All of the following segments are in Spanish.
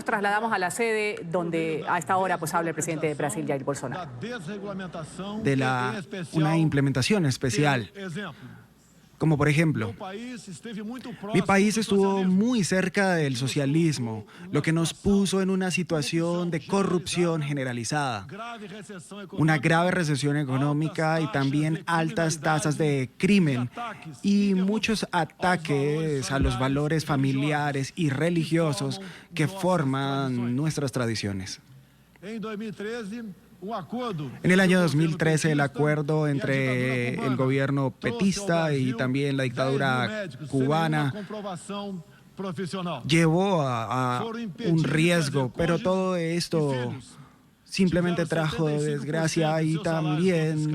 trasladamos a la sede donde a esta hora pues habla el presidente de Brasil, Jair Bolsonaro. De una implementación especial. Como por ejemplo, mi país estuvo muy cerca del socialismo, lo que nos puso en una situación de corrupción generalizada, una grave recesión económica y también altas tasas de crimen y muchos ataques a los valores familiares y religiosos que forman nuestras tradiciones. En el año 2013, el acuerdo entre el gobierno petista y también la dictadura cubana llevó a un riesgo, pero todo esto simplemente trajo desgracia y también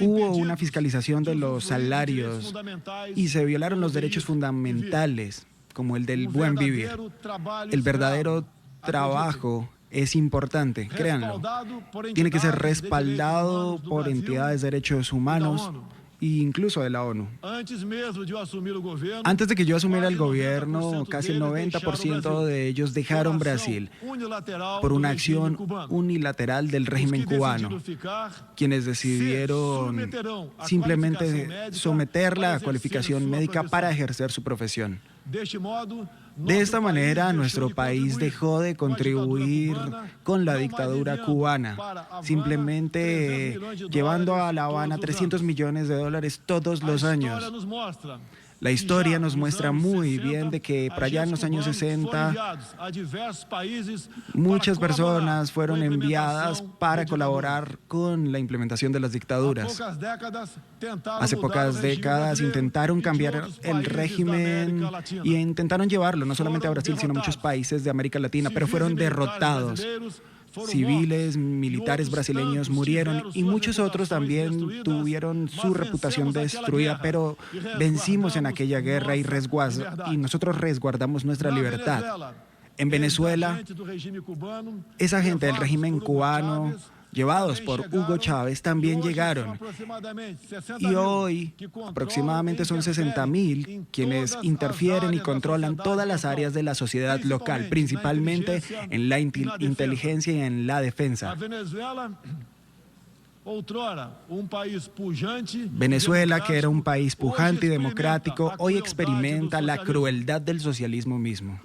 hubo una fiscalización de los salarios y se violaron los derechos fundamentales, como el del buen vivir. El verdadero trabajo es importante, créanlo. Tiene que ser respaldado por entidades de derechos humanos e incluso de la ONU. Antes de que yo asumiera el gobierno, casi el 90% de ellos dejaron Brasil por una acción unilateral del régimen cubano, quienes decidieron simplemente someter la cualificación médica para ejercer su profesión. De esta manera, nuestro país dejó de contribuir con la dictadura cubana, simplemente llevando a La Habana $300 millones todos los años. La historia nos muestra muy bien de que para allá en los años 60 muchas personas fueron enviadas para colaborar con la implementación de las dictaduras. Hace pocas décadas intentaron cambiar el régimen y intentaron llevarlo no solamente a Brasil, sino a muchos países de América Latina, pero fueron derrotados. Civiles, militares brasileños murieron y muchos otros también tuvieron su reputación destruida, pero vencimos en aquella guerra y nosotros resguardamos nuestra libertad. En Venezuela, esa gente del régimen cubano, llevados por Hugo Chávez, también llegaron. Y hoy aproximadamente son 60.000 quienes interfieren y controlan todas las áreas de la sociedad local, principalmente en la inteligencia y en la defensa. Venezuela, que era un país pujante y democrático, hoy experimenta la crueldad del socialismo mismo.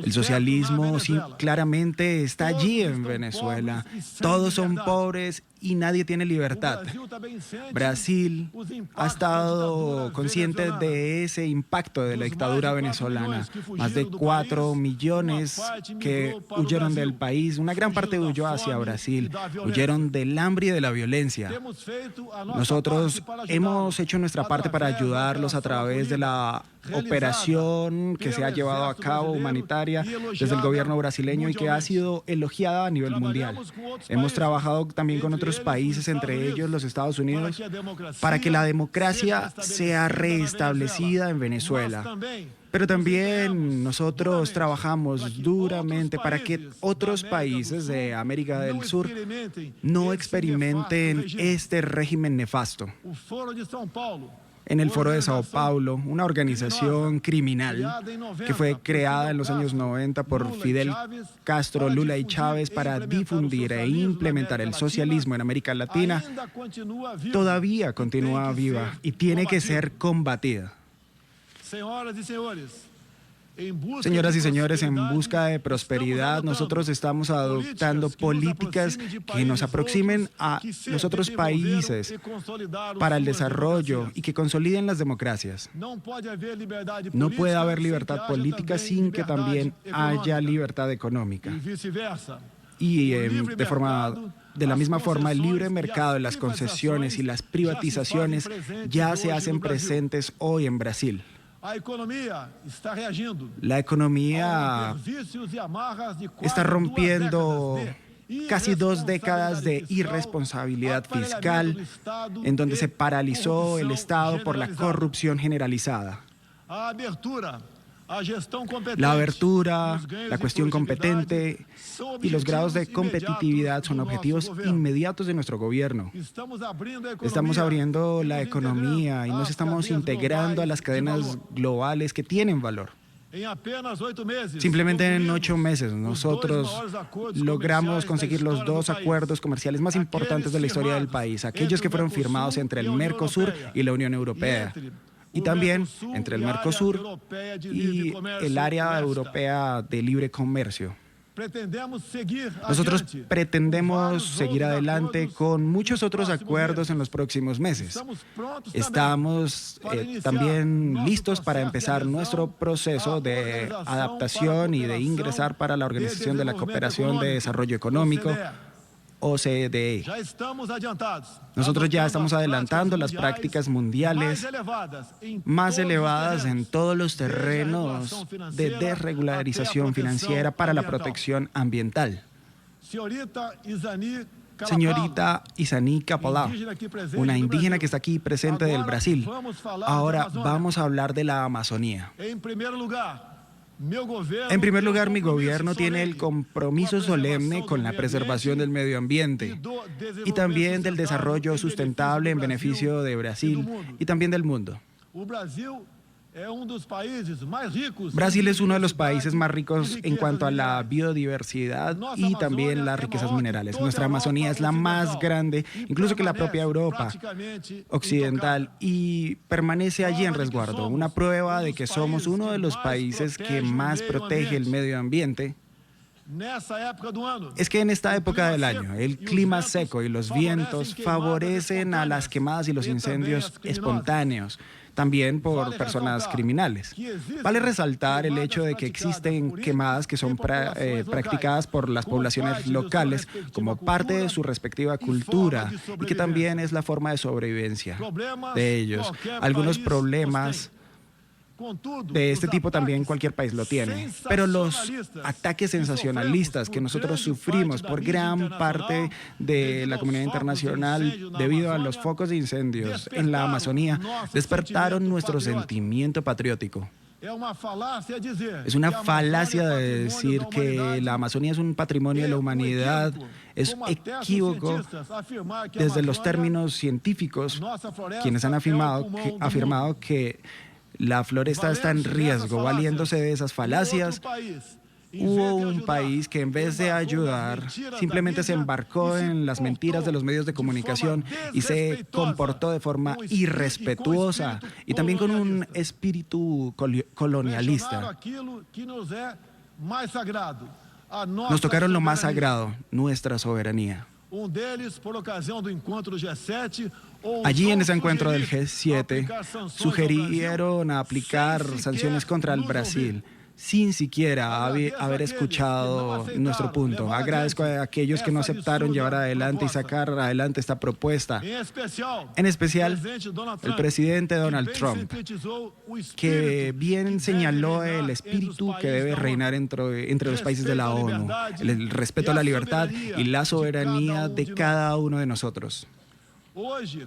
El socialismo sí, claramente está allí en Venezuela. Todos son pobres y nadie tiene libertad. Brasil ha estado consciente de ese impacto de la dictadura venezolana. Más de 4 millones que huyeron del país. Una gran parte huyó hacia Brasil. Huyeron del hambre y de la violencia. Nosotros hemos hecho nuestra parte para ayudarlos a través de la operación que se ha llevado a cabo humanitaria desde el gobierno brasileño y que ha sido elogiada a nivel mundial. Hemos trabajado también con otros países, entre ellos los Estados Unidos, para que la democracia sea restablecida en Venezuela. Pero también nosotros trabajamos duramente para que otros países de América del Sur no experimenten este régimen nefasto. En el Foro de Sao Paulo, una organización criminal que fue creada en los años 90 por Fidel Castro, Lula y Chávez para difundir e implementar el socialismo en América Latina, todavía continúa viva y tiene que ser combatida. Señoras y señores, en busca de prosperidad, nosotros estamos adoptando políticas que nos aproximen a los otros países para el desarrollo y que consoliden las democracias. No puede haber libertad política sin que también haya libertad económica. Y de la misma forma, el libre mercado, las concesiones y las privatizaciones ya se hacen presentes hoy en Brasil. La economía está rompiendo casi 2 décadas de irresponsabilidad fiscal, en donde se paralizó el Estado por la corrupción generalizada. La abertura, la cuestión competente y los grados de competitividad son objetivos inmediatos de nuestro gobierno. Estamos abriendo la economía y nos estamos integrando a las cadenas globales que tienen valor. Simplemente en 8 meses nosotros logramos conseguir los 2 acuerdos comerciales más importantes de la historia del país, aquellos que fueron firmados entre el Mercosur y la Unión Europea, y también entre el Mercosur y el área europea de libre comercio. Nosotros pretendemos seguir adelante con muchos otros acuerdos en los próximos meses. Estamos también listos para empezar nuestro proceso de adaptación y de ingresar para la Organización de la Cooperación de Desarrollo Económico, OCDE. Nosotros ya estamos adelantando las prácticas mundiales más elevadas en todos los terrenos de desregularización financiera para la protección ambiental. Señorita Izani Kapalá, una indígena que está aquí presente del Brasil. Ahora vamos a hablar de la Amazonía. En primer lugar, mi gobierno tiene el compromiso solemne con la preservación del medio ambiente y también del desarrollo sustentable en beneficio de Brasil y también del mundo. Brasil es uno de los países más ricos en cuanto a la biodiversidad y también las riquezas minerales. Nuestra Amazonía es la más grande, incluso que la propia Europa occidental, y permanece allí en resguardo. Una prueba de que somos uno de los países que más protege el medio ambiente es que en esta época del año, el clima seco y los vientos favorecen a las quemadas y los incendios espontáneos, también por personas criminales. Vale resaltar el hecho de que existen quemadas que son practicadas por las poblaciones locales como parte de su respectiva cultura y que también es la forma de sobrevivencia de ellos. Algunos problemas de este tipo también cualquier país lo tiene, pero los ataques sensacionalistas que nosotros sufrimos por gran parte de la comunidad internacional debido a los focos de incendios en la Amazonía despertaron nuestro sentimiento patriótico. Es una falacia de decir que la Amazonía es un patrimonio de la humanidad. Es equívoco desde los términos científicos, quienes han afirmado que la floresta está en riesgo. Valiéndose de esas falacias, hubo un país que en vez de ayudar, simplemente se embarcó en las mentiras de los medios de comunicación y se comportó de forma irrespetuosa y también con un espíritu colonialista. Nos tocaron lo más sagrado, nuestra soberanía. Allí en ese encuentro del G7 sugirieron aplicar sanciones contra el Brasil sin siquiera haber escuchado nuestro punto. Agradezco a aquellos que no aceptaron llevar adelante y sacar adelante esta propuesta. En especial, el presidente Donald Trump, que bien señaló el espíritu que debe reinar entre los países de la ONU, el respeto a la libertad y la soberanía de cada uno de nosotros. Hoy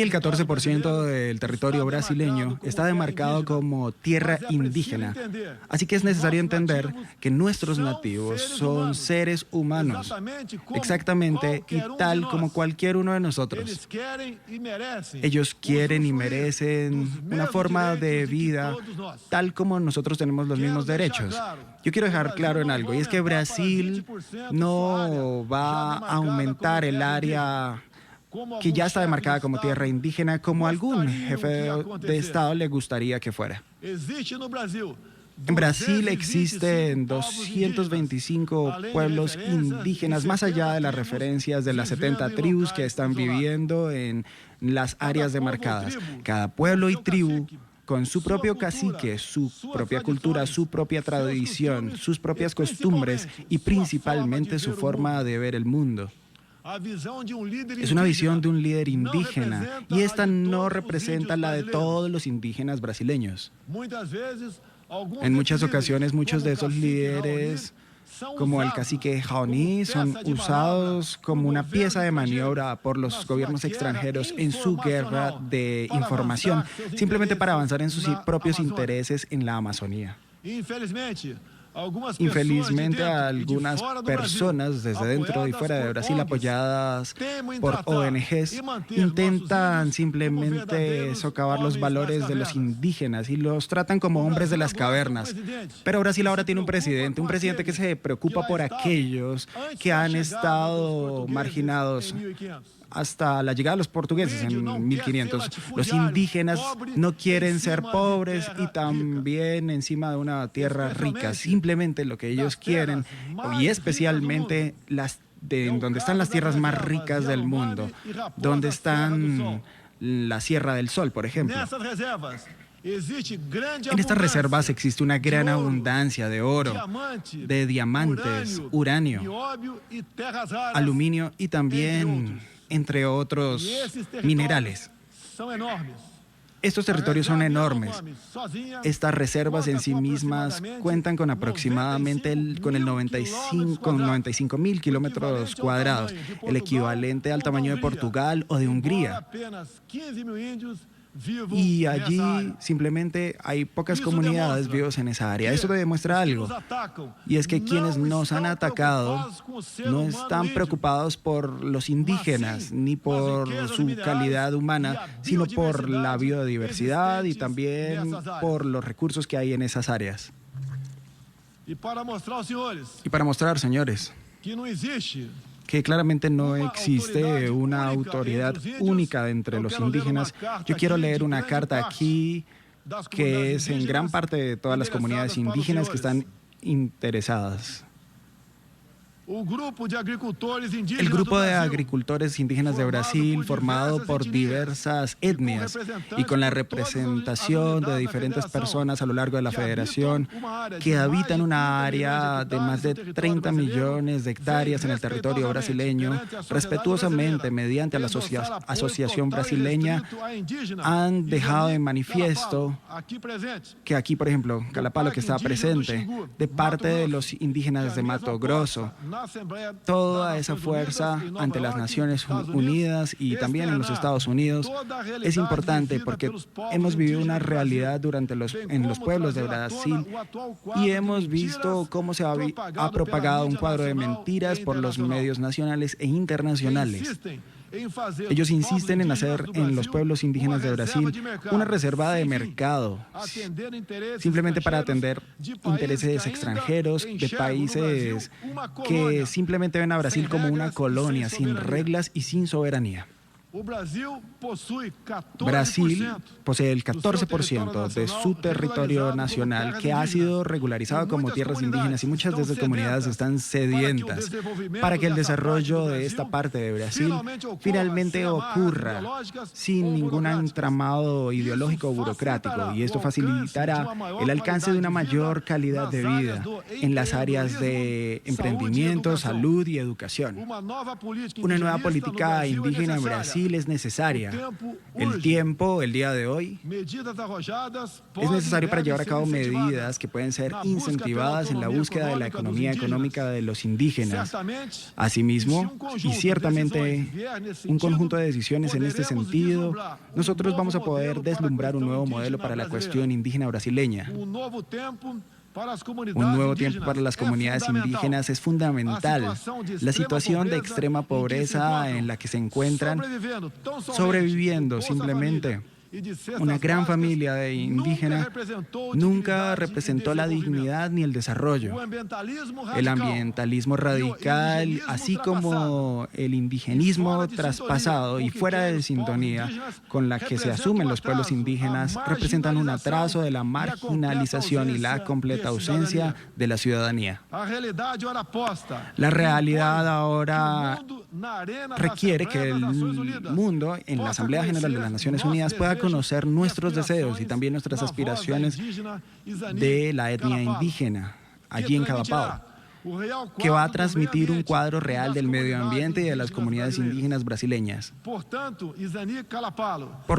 el 14% del territorio brasileño está demarcado como tierra indígena, así que es necesario entender que nuestros nativos son seres humanos, exactamente y tal como cualquier uno de nosotros. Ellos quieren y merecen una forma de vida tal como nosotros tenemos los mismos derechos. Yo quiero dejar claro en algo, y es que Brasil no va a aumentar el área que ya está demarcada como tierra indígena como algún jefe de Estado le gustaría que fuera. En Brasil existen 225 pueblos indígenas, más allá de las referencias de las 70 tribus que están viviendo en las áreas demarcadas. Cada pueblo y tribu con su propio cacique, su propia cultura, su propia tradición, sus propias costumbres y principalmente su forma de ver el mundo. Es una visión de un líder indígena y esta no representa la de todos los indígenas brasileños. En muchas ocasiones, muchos de esos líderes, como el cacique Raoni, son usados como una pieza de maniobra por los gobiernos extranjeros en su guerra de información, simplemente para avanzar en sus propios intereses en la Amazonía. Infelizmente, algunas personas desde dentro y fuera de Brasil, apoyadas por ONGs, intentan simplemente socavar los valores de los indígenas y los tratan como hombres de las cavernas. Pero Brasil ahora tiene un presidente que se preocupa por aquellos que han estado marginados hasta la llegada de los portugueses en 1500. Los indígenas no quieren ser pobres y también encima de una tierra rica. Simplemente lo que ellos quieren, y especialmente donde están las tierras más ricas del mundo, donde están la Sierra del Sol, por ejemplo. En estas reservas existe una gran abundancia de oro, de diamantes, uranio, aluminio y también, entre otros, minerales. Estos territorios son enormes. Estas reservas en sí mismas cuentan con aproximadamente con 95.000 kilómetros cuadrados, el equivalente al tamaño de Portugal o de Hungría. Y allí simplemente hay pocas comunidades vivas en esa área. Eso demuestra algo, y es que quienes nos han atacado no están preocupados por los indígenas ni por su calidad humana, sino por la biodiversidad y también por los recursos que hay en esas áreas. Y para mostrar, señores, que claramente no existe una autoridad única entre los indígenas, yo quiero leer una carta aquí que es en gran parte de todas las comunidades indígenas que están interesadas. El grupo de agricultores indígenas de Brasil, formado por diversas etnias y con la representación de diferentes personas a lo largo de la federación, que habitan una área de más de 30 millones de hectáreas en el territorio brasileño, respetuosamente, mediante la Asociación Brasileña, han dejado en manifiesto que aquí, por ejemplo, Calapalo, que está presente, de parte de los indígenas de Mato Grosso, toda esa fuerza ante las Naciones Unidas y también en los Estados Unidos es importante, porque hemos vivido una realidad en los pueblos de Brasil y hemos visto cómo se ha propagado un cuadro de mentiras por los medios nacionales e internacionales. Ellos insisten en hacer en los pueblos indígenas de Brasil una reserva de mercado, simplemente para atender intereses extranjeros de países que simplemente ven a Brasil como una colonia sin reglas y sin soberanía. Brasil posee el 14% de su territorio nacional, que ha sido regularizado como tierras indígenas, y muchas de esas comunidades están sedientas para que el desarrollo de esta parte de Brasil finalmente ocurra sin ningún entramado ideológico o burocrático, y esto facilitará el alcance de una mayor calidad de vida en las áreas de emprendimiento, salud y educación. Una nueva política indígena en Brasil es necesaria. El día de hoy, es necesario para llevar a cabo medidas que pueden ser incentivadas en la búsqueda de la economía económica de los indígenas. Asimismo, y ciertamente, un conjunto de decisiones en este sentido, nosotros vamos a poder deslumbrar un nuevo modelo para la cuestión indígena brasileña. Un nuevo tiempo para las comunidades indígenas es fundamental. La situación de extrema pobreza en la que se encuentran, sobreviviendo simplemente. Una gran familia de indígenas nunca representó la dignidad ni el desarrollo. El ambientalismo radical, así como el indigenismo traspasado y fuera de sintonía con la que se asumen los pueblos indígenas, representan un atraso de la marginalización y la completa ausencia de la ciudadanía. La realidad ahora requiere que el mundo, en la Asamblea General de las Naciones Unidas, pueda conocer nuestros deseos y también nuestras aspiraciones de la etnia indígena allí en Calapalo, que va a transmitir un cuadro real del medio ambiente y de las comunidades indígenas brasileñas. Por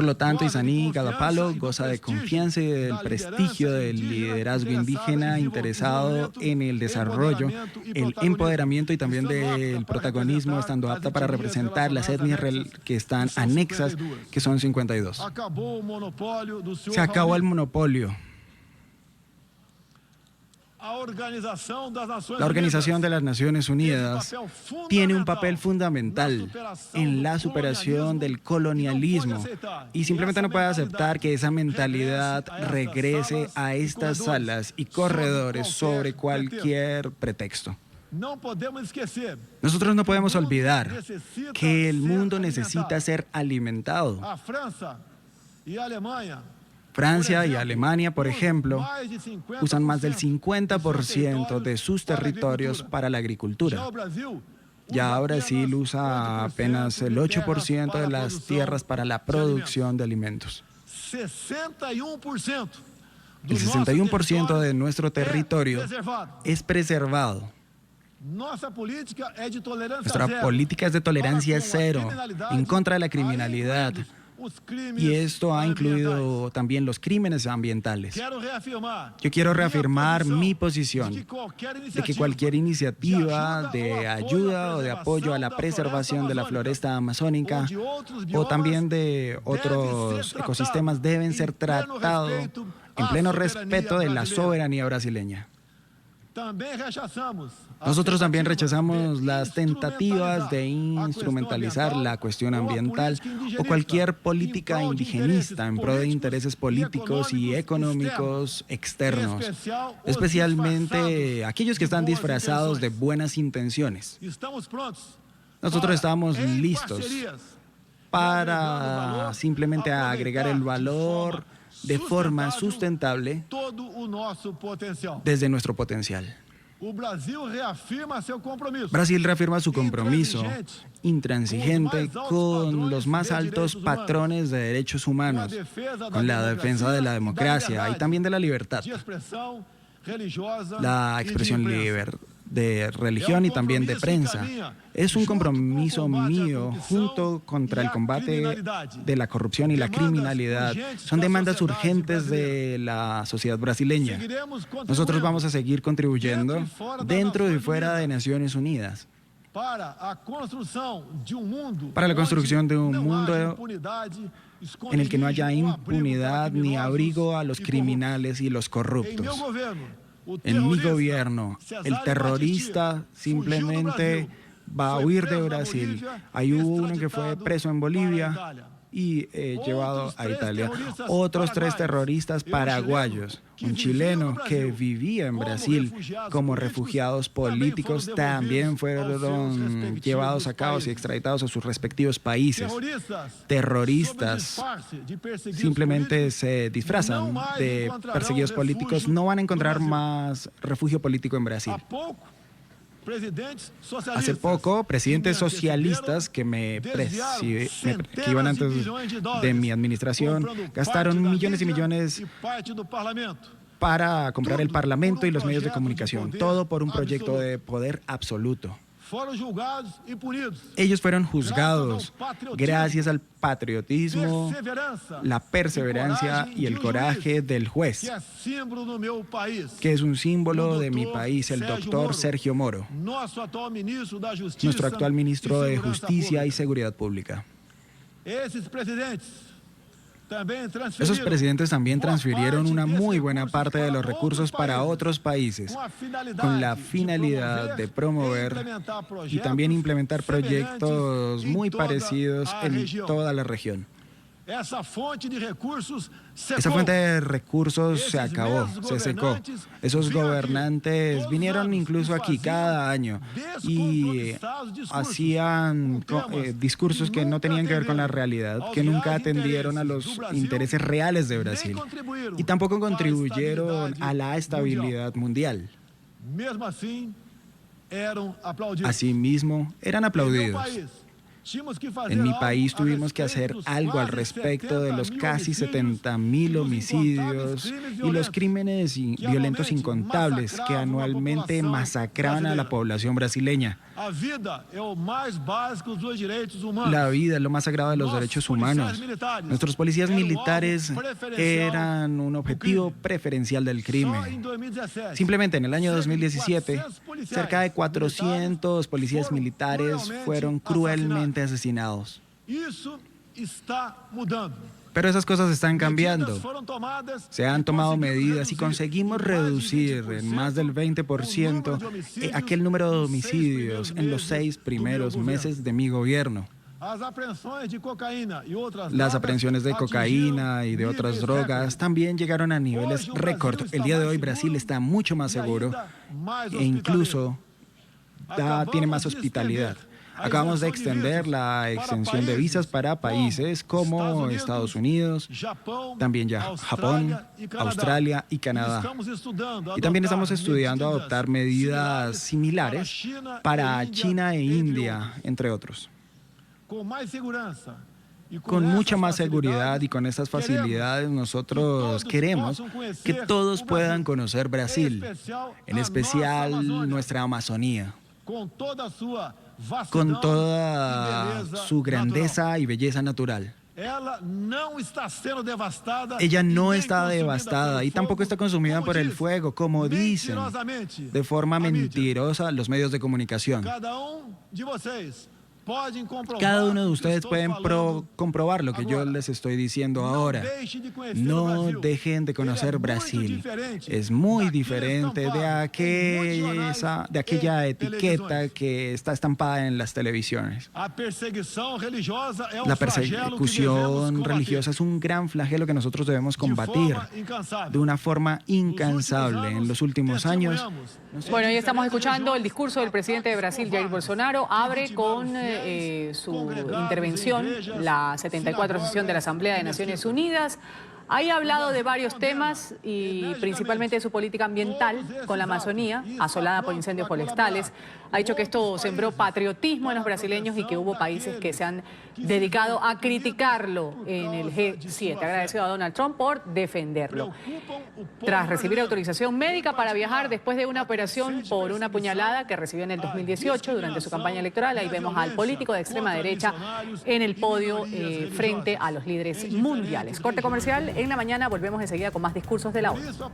lo tanto, Izani Calapalo goza de confianza y del prestigio del liderazgo indígena interesado en el desarrollo, el empoderamiento y también del protagonismo, estando apta para representar las etnias que están anexas, que son 52. Se acabó el monopolio. La Organización de las Naciones Unidas tiene un papel fundamental en la superación del colonialismo y simplemente no puede aceptar que esa mentalidad regrese a estas salas y corredores sobre cualquier pretexto. Nosotros no podemos olvidar que el mundo necesita ser alimentado. Francia y Alemania, por ejemplo, usan más del 50% de sus territorios para la agricultura. Ya Brasil usa apenas el 8% de las tierras para la producción de alimentos. El 61% de nuestro territorio es preservado. Nuestra política es de tolerancia cero en contra de la criminalidad. Y esto ha incluido también los crímenes ambientales. Yo quiero reafirmar mi posición de que cualquier iniciativa de ayuda o de apoyo a la preservación de la floresta amazónica o también de otros ecosistemas deben ser tratados en pleno respeto de la soberanía brasileña. Nosotros también rechazamos las tentativas de instrumentalizar la cuestión ambiental o cualquier política indigenista en pro de intereses políticos y económicos externos, especialmente aquellos que están disfrazados de buenas intenciones. Nosotros estamos listos para simplemente agregar el valor de forma sustentable desde nuestro potencial. Brasil reafirma su compromiso intransigente con los más altos patrones de derechos humanos, con la defensa de la democracia y también de la libertad, la expresión libre de religión y también de prensa. Es un compromiso mío junto contra el combate de la corrupción y la criminalidad. Son demandas urgentes de la sociedad brasileña. Nosotros vamos a seguir contribuyendo dentro y fuera de Naciones Unidas para la construcción de un mundo en el que no haya impunidad ni abrigo a los criminales y los corruptos. En mi gobierno, el terrorista simplemente va a huir de Brasil. Ahí hubo uno que fue preso en Bolivia y llevado a Italia. Otros 3 terroristas paraguayos, un chileno que vivía en Brasil como refugiados políticos, también fueron llevados a cabo y extraditados a sus respectivos países. Terroristas simplemente se disfrazan de perseguidos políticos, no van a encontrar más refugio político en Brasil. Hace poco, presidentes socialistas que iban antes de mi administración gastaron millones y millones para comprar el Parlamento y los medios de comunicación, todo por un proyecto de poder absoluto. Ellos fueron juzgados gracias al patriotismo, la perseverancia y el coraje del juez, que es un símbolo de mi país, el doctor Sergio Moro, nuestro actual ministro de Justicia y Seguridad Pública. Esos presidentes también transfirieron una muy buena parte de los recursos para otros países, con la finalidad de promover y también implementar proyectos muy parecidos en toda la región. Esa fuente de recursos se acabó, se secó. Esos gobernantes vinieron incluso aquí cada año y hacían discursos que no tenían que ver con la realidad, que nunca atendieron a los intereses reales de Brasil y tampoco contribuyeron a la estabilidad mundial. Asimismo, eran aplaudidos. En mi país tuvimos que hacer algo al respecto de los casi 70.000 homicidios y los crímenes violentos incontables que anualmente masacran a la población brasileña. La vida es lo más sagrado de los derechos humanos. Nuestros policías militares eran un objetivo preferencial del crimen. Simplemente en el año 2017, cerca de 400 policías militares fueron cruelmente asesinados. Pero esas cosas están cambiando. Se han tomado medidas y conseguimos reducir en más del 20% aquel número de homicidios en los 6 primeros meses de mi gobierno. Las aprehensiones de cocaína y de otras drogas también llegaron a niveles récord. El día de hoy Brasil está mucho más seguro e incluso tiene más hospitalidad. Acabamos de extender la extensión de visas para países como Estados Unidos, también ya Japón, Australia y Canadá. Y también estamos estudiando adoptar medidas similares para China e India, entre otros. Con mucha más seguridad y con estas facilidades nosotros queremos que todos puedan conocer Brasil, en especial nuestra Amazonía, con toda su grandeza y belleza natural. Ella no está devastada y tampoco está consumida por el fuego, como dicen de forma mentirosa los medios de comunicación. Cada uno de ustedes pueden comprobar lo que yo les estoy diciendo ahora. No dejen de conocer Brasil. Es muy diferente de aquella etiqueta que está estampada en las televisiones. La persecución religiosa es un gran flagelo que nosotros debemos combatir de una forma incansable. En los últimos años... Bueno, ya estamos escuchando el discurso del presidente de Brasil, Jair Bolsonaro. Abre con su intervención la 74 sesión de la Asamblea de Naciones Unidas. Ahí ha hablado de varios temas y principalmente de su política ambiental con la Amazonía, asolada por incendios forestales. Ha dicho que esto sembró patriotismo en los brasileños y que hubo países que se han dedicado a criticarlo en el G7. Agradecido a Donald Trump por defenderlo. Tras recibir autorización médica para viajar después de una operación por una puñalada que recibió en el 2018 durante su campaña electoral, ahí vemos al político de extrema derecha en el podio frente a los líderes mundiales. Corte comercial. En la mañana volvemos enseguida con más discursos de la ONU.